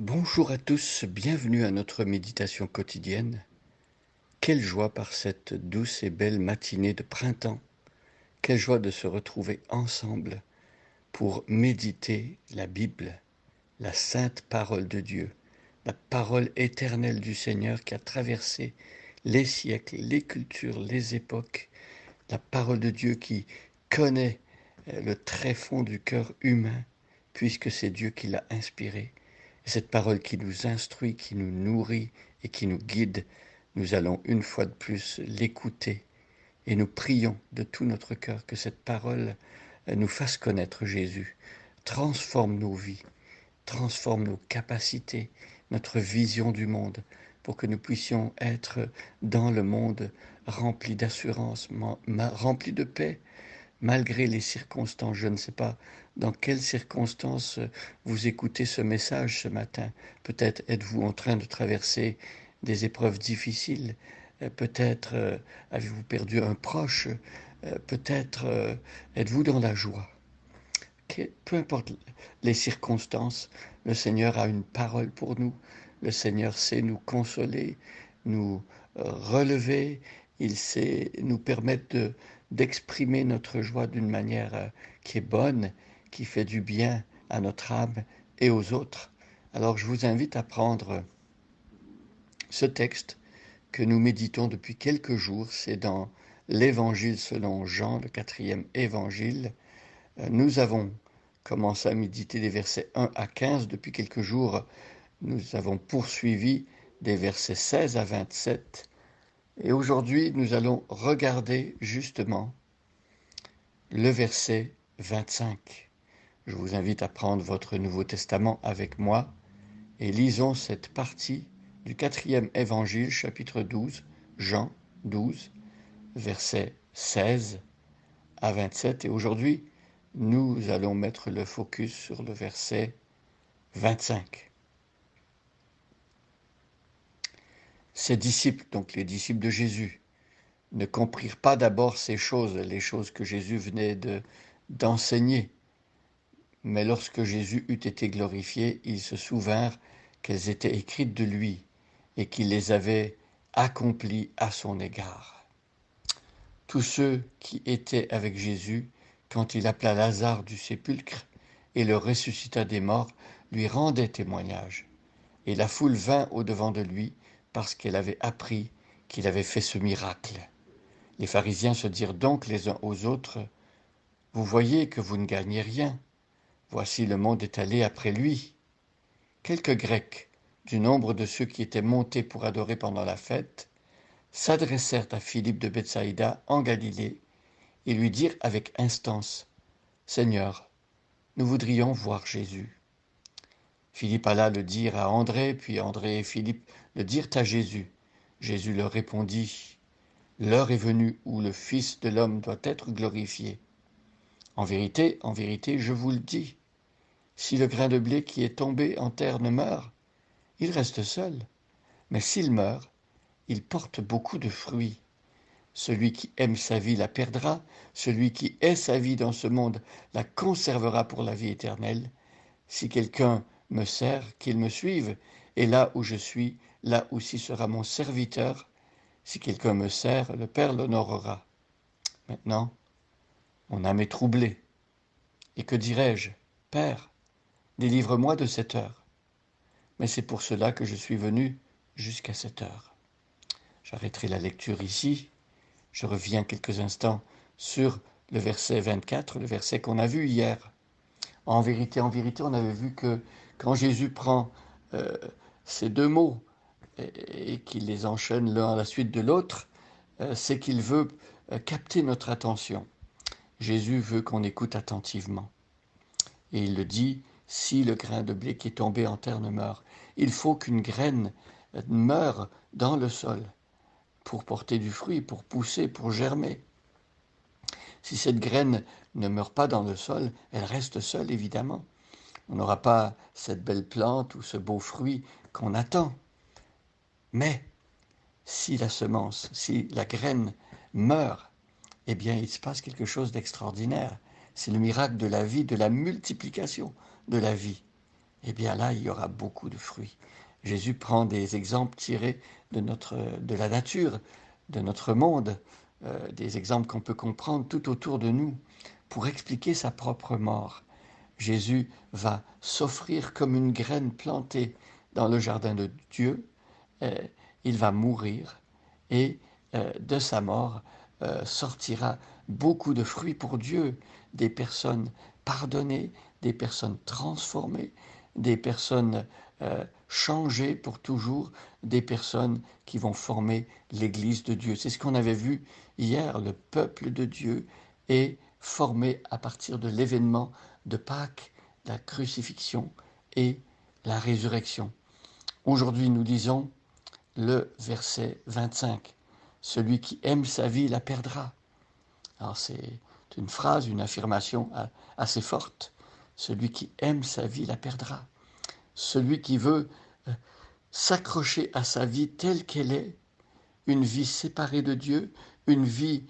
Bonjour à tous, bienvenue à notre méditation quotidienne. Quelle joie par cette douce et belle matinée de printemps. Quelle joie de se retrouver ensemble pour méditer la Bible, la sainte parole de Dieu, la parole éternelle du Seigneur qui a traversé les siècles, les cultures, les époques, la parole de Dieu qui connaît le tréfonds du cœur humain, puisque c'est Dieu qui l'a inspirée. Et cette parole qui nous instruit, qui nous nourrit et qui nous guide, nous allons une fois de plus l'écouter et nous prions de tout notre cœur que cette parole nous fasse connaître Jésus, transforme nos vies, transforme nos capacités, notre vision du monde, pour que nous puissions être dans le monde rempli d'assurance, rempli de paix, malgré les circonstances. Je ne sais pas dans quelles circonstances vous écoutez ce message ce matin. Peut-être êtes-vous en train de traverser des épreuves difficiles. Peut-être avez-vous perdu un proche. Peut-être êtes-vous dans la joie. Peu importe les circonstances, le Seigneur a une parole pour nous. Le Seigneur sait nous consoler, nous relever. Il sait nous permettre d'exprimer notre joie d'une manière qui est bonne, qui fait du bien à notre âme et aux autres. Alors je vous invite à prendre ce texte que nous méditons depuis quelques jours. C'est dans l'Évangile selon Jean, le 4e évangile. Nous avons commencé à méditer des versets 1 à 15. Depuis quelques jours, nous avons poursuivi des versets 16 à 27. Et aujourd'hui, nous allons regarder justement le verset 25. Je vous invite à prendre votre Nouveau Testament avec moi et lisons cette partie du 4e évangile, chapitre 12, Jean 12, versets 16 à 27. Et aujourd'hui, nous allons mettre le focus sur le verset 25. Ces disciples, donc les disciples de Jésus, ne comprirent pas d'abord ces choses, les choses que Jésus venait d'enseigner. Mais lorsque Jésus eut été glorifié, ils se souvinrent qu'elles étaient écrites de lui et qu'il les avait accomplies à son égard. Tous ceux qui étaient avec Jésus, quand il appela Lazare du sépulcre et le ressuscita des morts, lui rendaient témoignage. Et la foule vint au-devant de lui parce qu'elle avait appris qu'il avait fait ce miracle. Les pharisiens se dirent donc les uns aux autres, « Vous voyez que vous ne gagnez rien. Voici le monde est allé après lui. » Quelques Grecs, du nombre de ceux qui étaient montés pour adorer pendant la fête, s'adressèrent à Philippe de Bethsaïda en Galilée et lui dirent avec instance, « Seigneur, nous voudrions voir Jésus. » Philippe alla le dire à André, puis André et Philippe le dirent à Jésus. Jésus leur répondit, « L'heure est venue où le Fils de l'homme doit être glorifié. En vérité, je vous le dis, si le grain de blé qui est tombé en terre ne meurt, il reste seul. Mais s'il meurt, il porte beaucoup de fruits. Celui qui aime sa vie la perdra, celui qui hait sa vie dans ce monde la conservera pour la vie éternelle. Si quelqu'un me sert, qu'il me suive, et là où je suis, là aussi sera mon serviteur. Si quelqu'un me sert, le Père l'honorera. Maintenant, mon âme est troublée. Et que dirais-je? Père, délivre-moi de cette heure. Mais c'est pour cela que je suis venu jusqu'à cette heure. J'arrêterai la lecture ici. Je reviens quelques instants sur le verset 24, le verset qu'on a vu hier. En vérité, on avait vu que quand Jésus prend ces deux mots et qu'il les enchaîne l'un à la suite de l'autre, c'est qu'il veut capter notre attention. Jésus veut qu'on écoute attentivement. Et il le dit, si le grain de blé qui est tombé en terre ne meurt, il faut qu'une graine meure dans le sol pour porter du fruit, pour pousser, pour germer. Si cette graine ne meurt pas dans le sol, elle reste seule, évidemment. On n'aura pas cette belle plante ou ce beau fruit qu'on attend. Mais si la semence, si la graine meurt, eh bien, il se passe quelque chose d'extraordinaire. C'est le miracle de la vie, de la multiplication de la vie. eh bien là, il y aura beaucoup de fruits. Jésus prend des exemples tirés de la nature, de notre monde, des exemples qu'on peut comprendre tout autour de nous, pour expliquer sa propre mort. Jésus va s'offrir comme une graine plantée dans le jardin de Dieu. Euh, il va mourir et de sa mort sortira beaucoup de fruits pour Dieu, des personnes pardonnées, des personnes transformées, des personnes changées pour toujours, des personnes qui vont former l'Église de Dieu. C'est ce qu'on avait vu hier, le peuple de Dieu est formé à partir de l'événement de Pâques, la crucifixion et la résurrection. Aujourd'hui, nous lisons le verset 25. Celui qui aime sa vie la perdra. Alors c'est une phrase, une affirmation assez forte. Celui qui aime sa vie la perdra. Celui qui veut s'accrocher à sa vie telle qu'elle est, une vie séparée de Dieu, une vie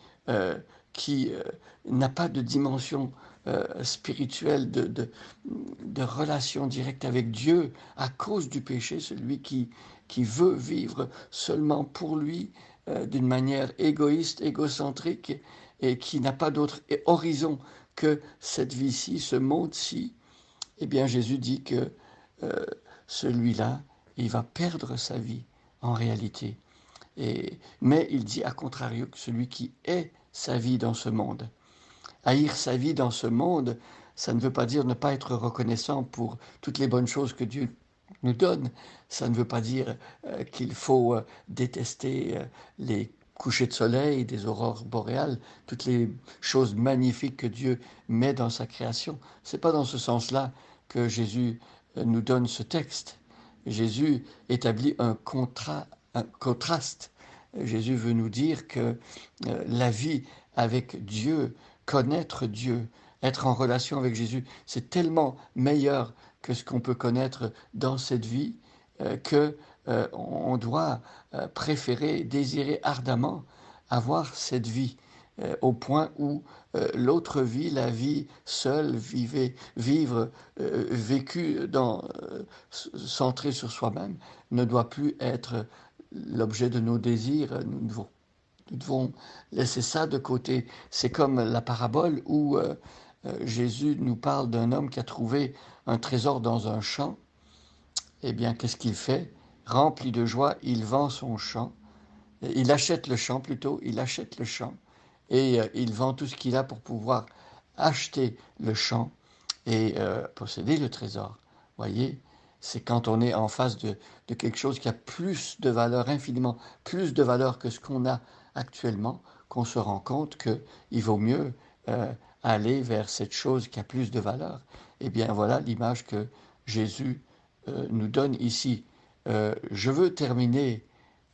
qui n'a pas de dimension spirituelle, de relation directe avec Dieu à cause du péché, celui qui veut vivre seulement pour lui d'une manière égoïste, égocentrique, et qui n'a pas d'autre horizon que cette vie-ci, ce monde-ci, eh bien Jésus dit que euh, celui-là, il va perdre sa vie en réalité. Mais il dit à contrario que celui qui est sa vie dans ce monde. Haïr sa vie dans ce monde, ça ne veut pas dire ne pas être reconnaissant pour toutes les bonnes choses que Dieu nous donne. Ça ne veut pas dire qu'il faut détester les couchers de soleil, des aurores boréales, toutes les choses magnifiques que Dieu met dans sa création. C'est pas dans ce sens-là que Jésus nous donne ce texte. Jésus établit un contraste. Jésus veut nous dire que la vie avec Dieu, connaître Dieu, être en relation avec Jésus, c'est tellement meilleur que ce qu'on peut connaître dans cette vie que on doit préférer, désirer ardemment avoir cette vie au point où l'autre vie, la vie seule, vivre vécue centrée sur soi-même, ne doit plus être l'objet de nos désirs. Nous devons laisser ça de côté. C'est comme la parabole où Jésus nous parle d'un homme qui a trouvé un trésor dans un champ. Eh bien, qu'est-ce qu'il fait? Rempli de joie, il vend son champ. Il achète le champ plutôt, il achète le champ. Et il vend tout ce qu'il a pour pouvoir acheter le champ et posséder le trésor. Voyez, c'est quand on est en face de quelque chose qui a plus de valeur, infiniment plus de valeur que ce qu'on a actuellement, qu'on se rend compte qu'il vaut mieux aller vers cette chose qui a plus de valeur. Eh bien voilà l'image que Jésus nous donne ici. Je veux terminer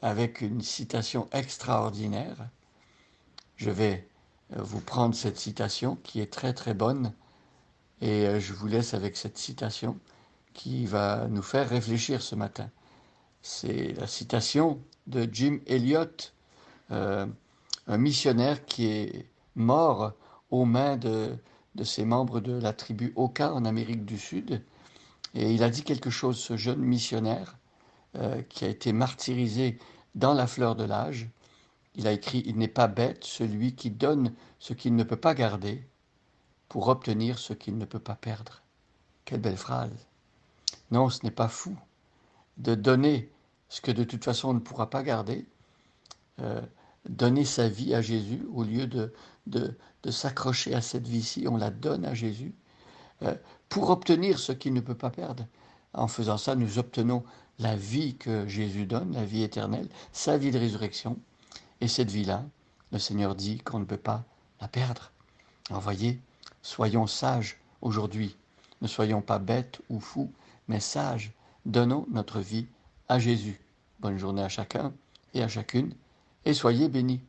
avec une citation extraordinaire. Je vais vous prendre cette citation qui est très très bonne et je vous laisse avec cette citation qui va nous faire réfléchir ce matin. C'est la citation de Jim Elliot, un missionnaire qui est mort aux mains de ses membres de la tribu Oka en Amérique du Sud. Et il a dit quelque chose, ce jeune missionnaire, qui a été martyrisé dans la fleur de l'âge. Il a écrit « Il n'est pas bête celui qui donne ce qu'il ne peut pas garder pour obtenir ce qu'il ne peut pas perdre. » Quelle belle phrase. Non, ce n'est pas fou de donner ce que de toute façon on ne pourra pas garder, donner sa vie à Jésus au lieu de s'accrocher à cette vie-ci, on la donne à Jésus pour obtenir ce qu'il ne peut pas perdre. En faisant ça, nous obtenons la vie que Jésus donne, la vie éternelle, sa vie de résurrection. Et cette vie-là, le Seigneur dit qu'on ne peut pas la perdre. Alors voyez, soyons sages aujourd'hui. Ne soyons pas bêtes ou fous, mais sages. Donnons notre vie à Jésus. Bonne journée à chacun et à chacune, et soyez bénis.